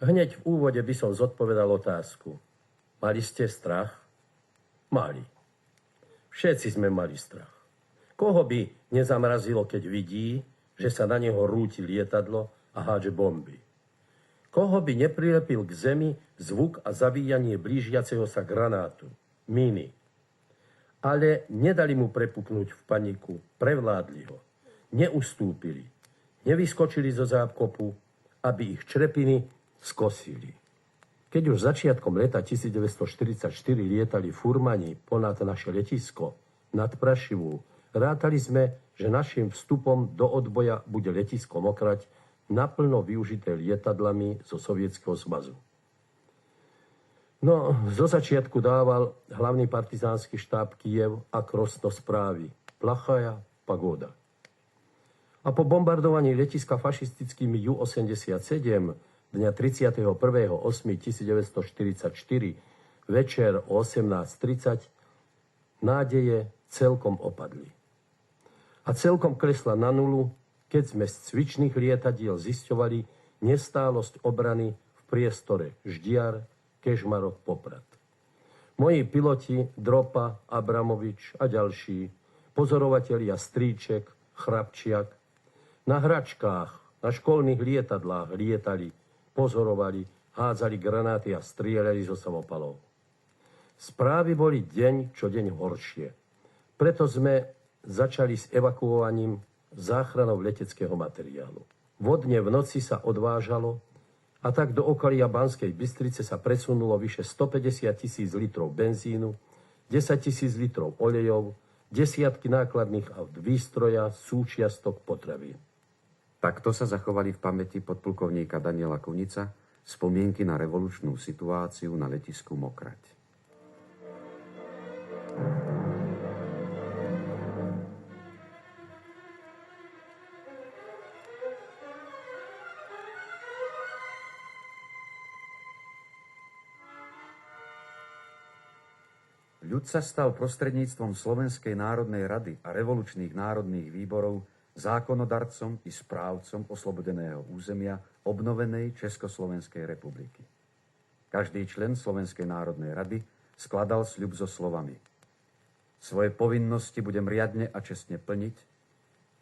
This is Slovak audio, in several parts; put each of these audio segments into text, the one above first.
Hneď v úvode by som zodpovedal otázku. Mali ste strach? Mali. Všetci sme mali strach. Koho by nezamrazilo, keď vidí, že sa na neho rúti lietadlo a hádže bomby? Koho by neprilepil k zemi zvuk a zavíjanie blížiaceho sa granátu? Míny. Ale nedali mu prepuknúť v paniku, prevládli ho. Neustúpili. Nevyskočili zo zákopu, aby ich črepiny skosili. Keď už začiatkom leta 1944 lietali furmani ponad naše letisko, nad Prašivú, rátali sme, že našim vstupom do odboja bude letisko Mokrať naplno využité lietadlami zo Sovietskeho zmazu. No, zo začiatku dával hlavný partizánsky štáb Kyjev a Krosno správy. Plachaja pagoda. A po bombardovaní letiska fašistickými Ju-87 dňa 31.8.1944 večer o 18:30 nádeje celkom opadli. A celkom klesla na nulu, keď sme z cvičných lietadiel zisťovali nestálosť obrany v priestore Ždiar, Kežmarok, Poprad. Moji piloti Dropa, Abramovič a ďalší, pozorovatelia Stríček, Chrapčiak, na hračkách, na školných lietadlách lietali, pozorovali, hádzali granáty a strieľali zo samopalov. Správy boli deň čo deň horšie. Preto sme začali s evakuovaním záchranou leteckého materiálu. Vodne v noci sa odvážalo a tak do okolia Banskej Bystrice sa presunulo vyše 150 000 litrov benzínu, 10 000 litrov olejov, desiatky nákladných aut, výstroja, súčiastok, potravín. Takto sa zachovali v pamäti podplukovníka Daniela Kunica spomienky na revolučnú situáciu na letisku Mokrať. Ľud sa stal prostredníctvom Slovenskej národnej rady a revolučných národných výborov zákonodarcom i správcom oslobodeného územia obnovenej Československej republiky. Každý člen Slovenskej národnej rady skladal sľub so slovami: svoje povinnosti budem riadne a čestne plniť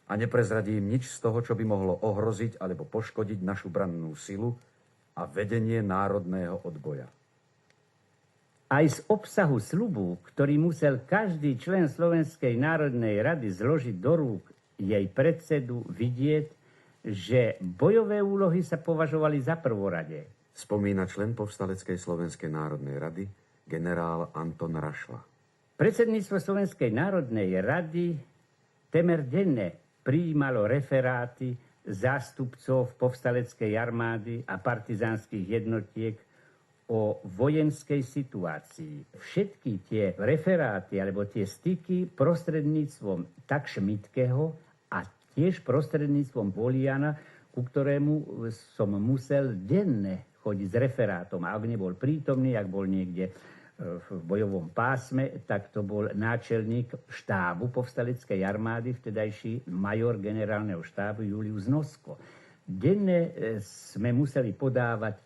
a neprezradím nič z toho, čo by mohlo ohroziť alebo poškodiť našu brannú silu a vedenie národného odboja. Aj z obsahu sľubu, ktorý musel každý člen Slovenskej národnej rady zložiť do rúk jej predsedu, vidieť, že bojové úlohy sa považovali za prvorade. Spomína člen povstaleckej Slovenskej národnej rady generál Anton Rašla. Predsedníctvo Slovenskej národnej rady temer denne prijímalo referáty zástupcov povstaleckej armády a partizánskych jednotiek o vojenskej situácii. Všetky tie referáty alebo tie styky prostredníctvom tak Šmitkeho a tiež prostredníctvom Voliana, ku ktorému som musel denne chodiť s referátom. A ak nebol prítomný, ak bol niekde v bojovom pásme, tak to bol náčelník štábu povstaleckej armády, vtedajší major generálneho štábu Julius Nosko. Denne sme museli podávať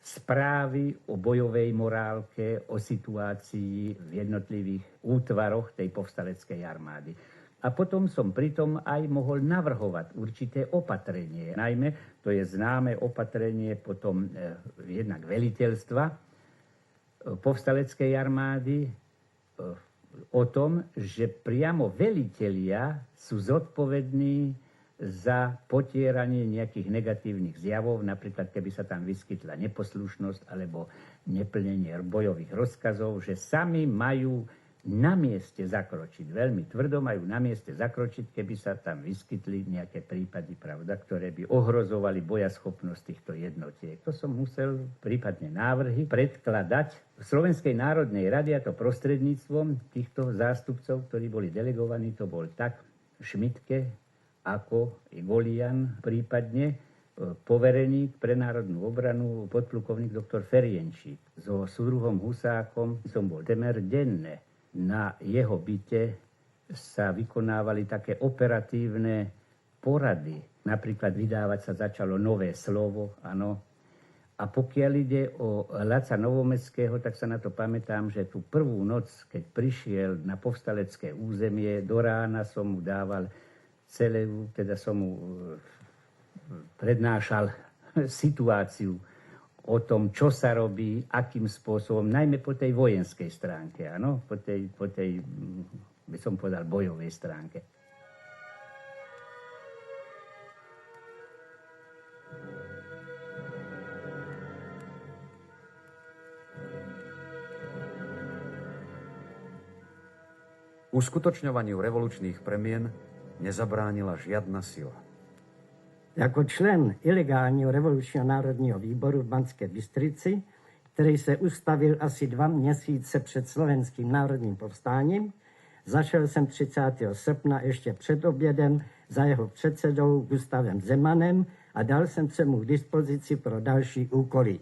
správy o bojovej morálke, o situácii v jednotlivých útvaroch tej povstaleckej armády. A potom som pritom aj mohol navrhovať určité opatrenie. Najmä to je známe opatrenie potom jednak veliteľstva povstaleckej armády o tom, že priamo velitelia sú zodpovední za potieranie nejakých negatívnych zjavov, napríklad keby sa tam vyskytla neposlušnosť alebo neplnenie bojových rozkazov, že sami majú na mieste zakročiť, veľmi tvrdo majú na mieste zakročiť, keby sa tam vyskytli nejaké prípady, pravda, ktoré by ohrozovali bojaschopnosť týchto jednotiek. To som musel prípadne návrhy predkladať v Slovenskej národnej rade, a to prostredníctvom týchto zástupcov, ktorí boli delegovaní, to bol tak Šmitke, ako i Volian, prípadne povereník pre národnú obranu, podplukovník doktor Ferienčík. So súdruhom Husákom som bol temer denne. Na jeho byte sa vykonávali také operatívne porady. Napríklad vydávať sa začalo nové slovo, áno, A pokiaľ ide o Laca Novomestského, tak sa na to pamätám, že tú prvú noc, keď prišiel na povstalecké územie, do rána som mu dával teda som mu prednášal situáciu o tom, čo sa robí, akým spôsobom, najmä po tej vojenskej stránke, áno? Po tej, by som povedal, bojovej stránke. Uskutočňovaniu revolučných premien nezabránila žiadna sila. Jako člen ilegálního revolučního národního výboru v Banské Bystrici, který se ustavil asi 2 měsíce před slovenským národním povstáním, zašel jsem 30. srpna ještě před obědem za jeho předsedou Gustavem Zemanem a dal jsem se mu k dispozici pro další úkoly.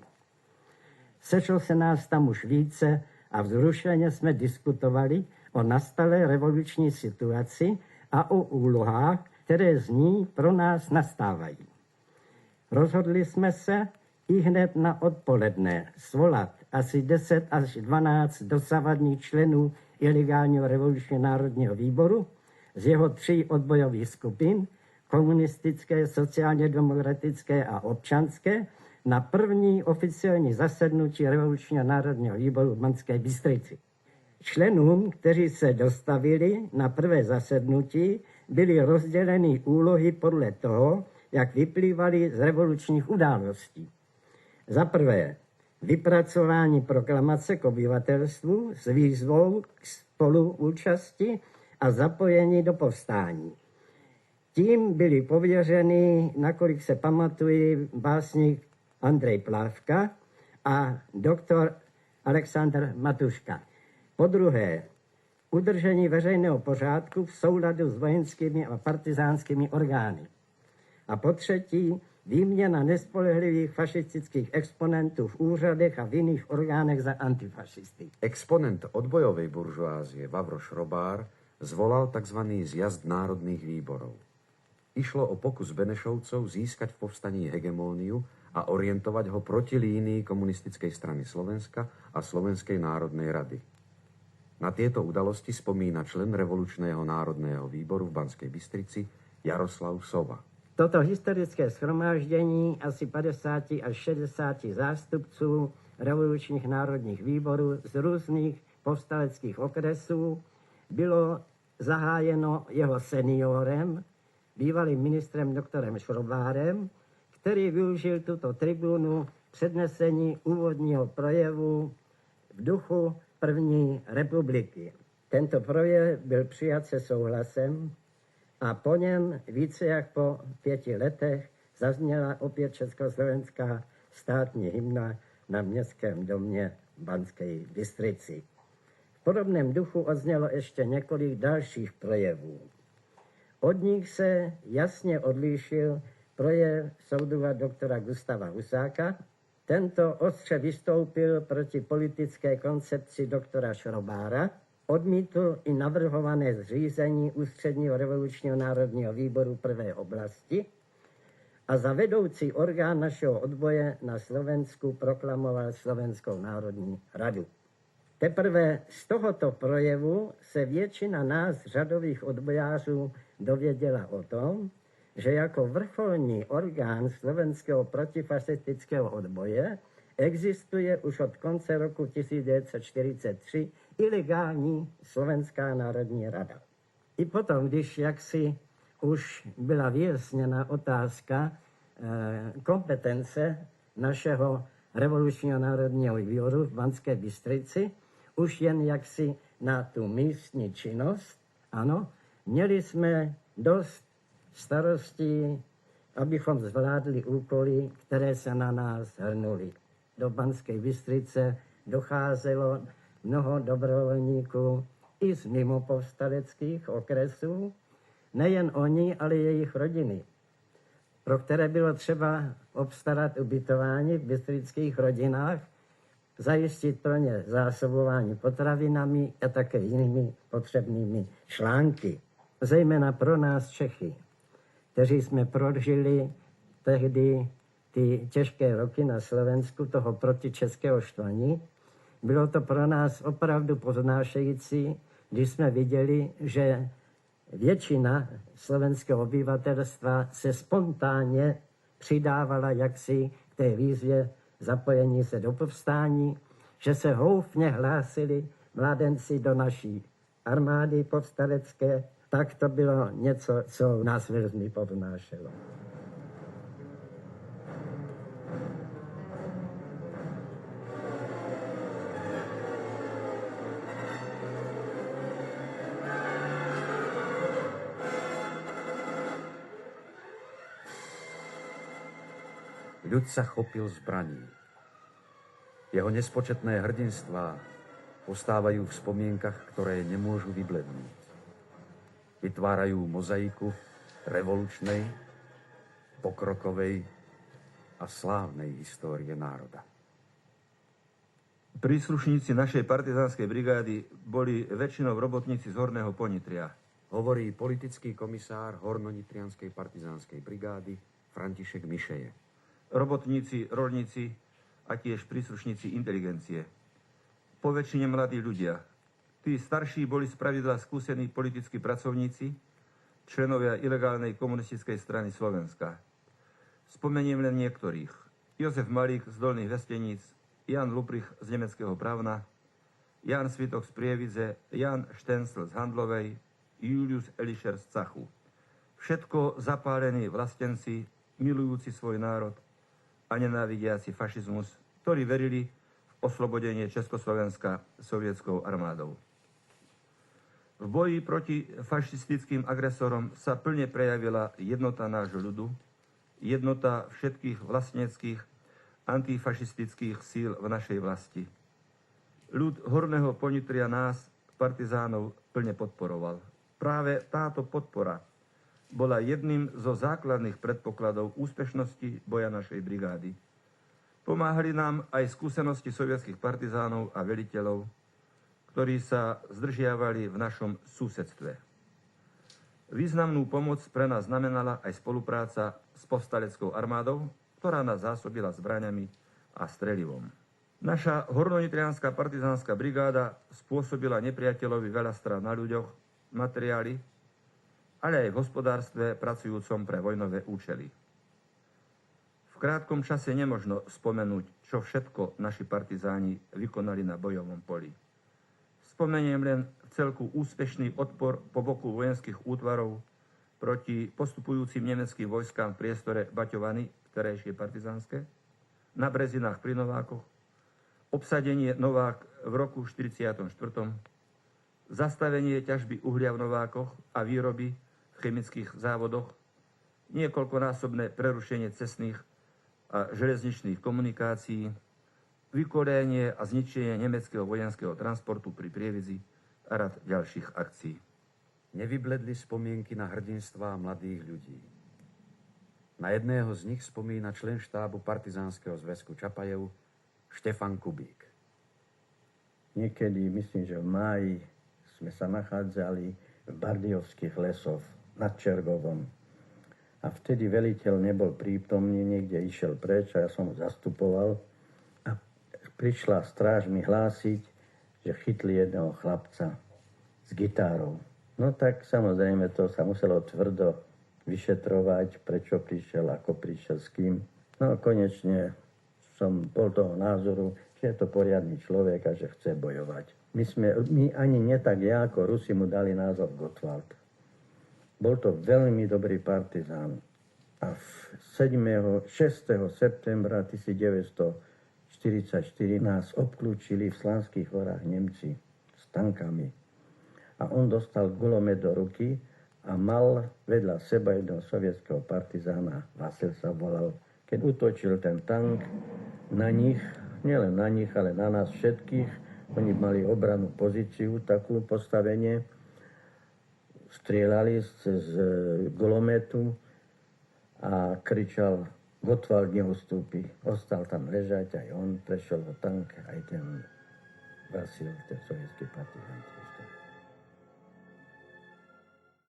Sešlo se nás tam už více a vzrušeně jsme diskutovali o nastalé revoluční situaci a o úlohách, které z ní pro nás nastávají. Rozhodli jsme se ihned na odpoledne svolat asi 10 až 12 dosavadních členů ilegálního revolučního národního výboru z jeho 3 odbojových skupin, komunistické, sociálně demokratické a občanské, na první oficiální zasednutí revolučního národního výboru v Banské Bystrici. Členům, kteří se dostavili na prvé zasednutí, byly rozděleny úlohy podle toho, jak vyplývaly z revolučních událostí. Za prvé, vypracování proklamace k obyvatelstvu s výzvou k spoluúčasti a zapojení do povstání. Tím byli pověřeni, nakolik se pamatuji, básník Andrej Plávka a doktor Alexander Matuška. Po druhé, udržení veřejného pořádku v souladu s vojenskými a partizánskými orgány. A po třetí, výměna nespolehlivých fašistických exponentů v úřadech a v jiných orgánech za antifašisty. Exponent odbojovej buržoázie Vavro Šrobár zvolal tzv. Zjazd národných výborov. Išlo o pokus Benešovcov získať v povstaní hegemóniu a orientovať ho proti línii Komunistickej strany Slovenska a Slovenskej národnej rady. Na tieto udalosti spomína člen Revolučného národného výboru v Banskej Bystrici Jaroslav Sova. Toto historické shromáždění asi 50 až 60 zástupců revolučních národních výborů z různých povstaleckých okresů bylo zahájeno jeho seniorem, bývalým ministrem doktorem Šrobárem, který využil tuto tribunu přednesení úvodního projevu v duchu první republiky. Tento projev byl přijat se souhlasem a po něm více jak po 5 letech zazněla opět československá státní hymna na Městském domě v Banské Bystrici. V podobném duchu odznělo ještě několik dalších projevů. Od nich se jasně odlišil projev soudruha doktora Gustava Husáka. Tento ostře vystoupil proti politické koncepci doktora Šrobára, odmítl i navrhované zřízení Ústředního revolučního národního výboru prvé oblasti a za vedoucí orgán našeho odboje na Slovensku proklamoval Slovenskou národní radu. Teprve z tohoto projevu se většina nás, řadových odbojářů, dověděla o tom, že jako vrcholní orgán slovenského protifašistického odboje existuje už od konce roku 1943 ilegální Slovenská národní rada. I potom, když jaksi už byla vyjasněna otázka kompetence našeho revolučního národního výboru v Banské Bystrici, už jen jaksi na tu místní činnost, ano, měli jsme dost starostí, abychom zvládli úkoly, které se na nás hrnuly. Do Banské Bystrice docházelo mnoho dobrovolníků i z mimopovstaleckých okresů, nejen oni, ale jejich rodiny, pro které bylo třeba obstarat ubytování v bystrických rodinách, zajistit pro ně zásobování potravinami a také jinými potřebnými články. Zejména pro nás Čechy, kteří jsme prožili tehdy ty těžké roky na Slovensku, toho protičeského štvaní. Bylo to pro nás opravdu poznášející, když jsme viděli, že většina slovenského obyvatelstva se spontánně přidávala jaksi k té výzvě zapojení se do povstání, že se houfně hlásili mládenci do naší armády povstalecké, tak to bylo něco, co nás velmi povznášelo. Ľud sa chopil zbraní. Jeho nespočetné hrdinstvá postávajú v spomienkach, ktoré nemôžu vyblednúť. Vytvárajú mozaiku revolučnej, pokrokovej a slávnej histórie národa. Príslušníci našej partizánskej brigády boli väčšinou robotníci z Horného Ponitria. Hovorí politický komisár Hornonitrianskej partizánskej brigády František Mišeje. Robotníci, roľníci a tiež príslušníci inteligencie. Po väčšine mladí ľudia. Tí starší boli spravidla skúsení politickí pracovníci, členovia ilegálnej komunistickej strany Slovenska. Spomeniem len niektorých. Jozef Malík z Dolných Vesteníc, Jan Luprich z nemeckého Pravna, Jan Svitok z Prievidze, Jan Štensl z Handlovej, Julius Elišer z Cachu. Všetko zapálení vlastenci, milujúci svoj národ a nenávidiaci fašizmus, ktorí verili v oslobodenie Československa sovietskou armádou. V boji proti fašistickým agresorom sa plne prejavila jednota nášho ľudu, jednota všetkých vlastneckých antifašistických síl v našej vlasti. Ľud Horného Ponitria nás, partizánov, plne podporoval. Práve táto podpora bola jedným zo základných predpokladov úspešnosti boja našej brigády. Pomáhali nám aj skúsenosti sovietských partizánov a veliteľov, ktorí sa zdržiavali v našom susedstve. Významnú pomoc pre nás znamenala aj spolupráca s povstaleckou armádou, ktorá nás zásobila zbraňami a strelivom. Naša hornonitrianská partizánska brigáda spôsobila nepriateľovi veľa strát na ľuďoch, materiály, ale aj v hospodárstve pracujúcom pre vojnové účely. V krátkom čase nemožno spomenúť, čo všetko naši partizáni vykonali na bojovom poli. Spomeniem len v celku úspešný odpor po boku vojenských útvarov proti postupujúcim nemeckým vojskám v priestore Baťovany, terajšie partizánske, na Brezinách pri Novákoch, obsadenie Novák v roku 1944, zastavenie ťažby uhlia v Novákoch a výroby v chemických závodoch, niekoľkonásobné prerušenie cestných a železničných komunikácií, vykolenie a zničenie nemeckého vojenského transportu pri Prievidzi a rad ďalších akcií. Nevybledli spomienky na hrdinstvá mladých ľudí. Na jedného z nich spomína člen štábu partizánskeho zväzku Čapajev Štefan Kubík. Niekedy, myslím, že v máji sme sa nachádzali v Bardejovských lesoch nad Čergovom. A vtedy veliteľ nebol prítomný, niekde išiel preč a ja som ho zastupoval. A prišla stráž mi hlásiť, že chytli jedného chlapca s gitárou. No tak samozrejme to sa muselo tvrdo vyšetrovať, prečo prišiel, ako prišiel, s kým. No konečne som bol toho názoru, že je to poriadny človek a že chce bojovať. My ani nie tak ja, ako Rusi mu dali názov Gottwald. Bol to veľmi dobrý partizán. A 6. septembra 1944 nás obklúčili v Slánskych horách Nemci s tankami. A on dostal gulomet do ruky a mal vedľa seba jedného sovietského partizána, Vasil sa volal. Keď útočil ten tank na nich, nielen na nich, ale na nás všetkých, oni mali obranú pozíciu, takú postavenie, strieľali z gulometu a kričal, Gottwald neustúpi. Ostal tam ležať, aj on prešiel do tank, aj ten Vasil, ten sovietský partizán.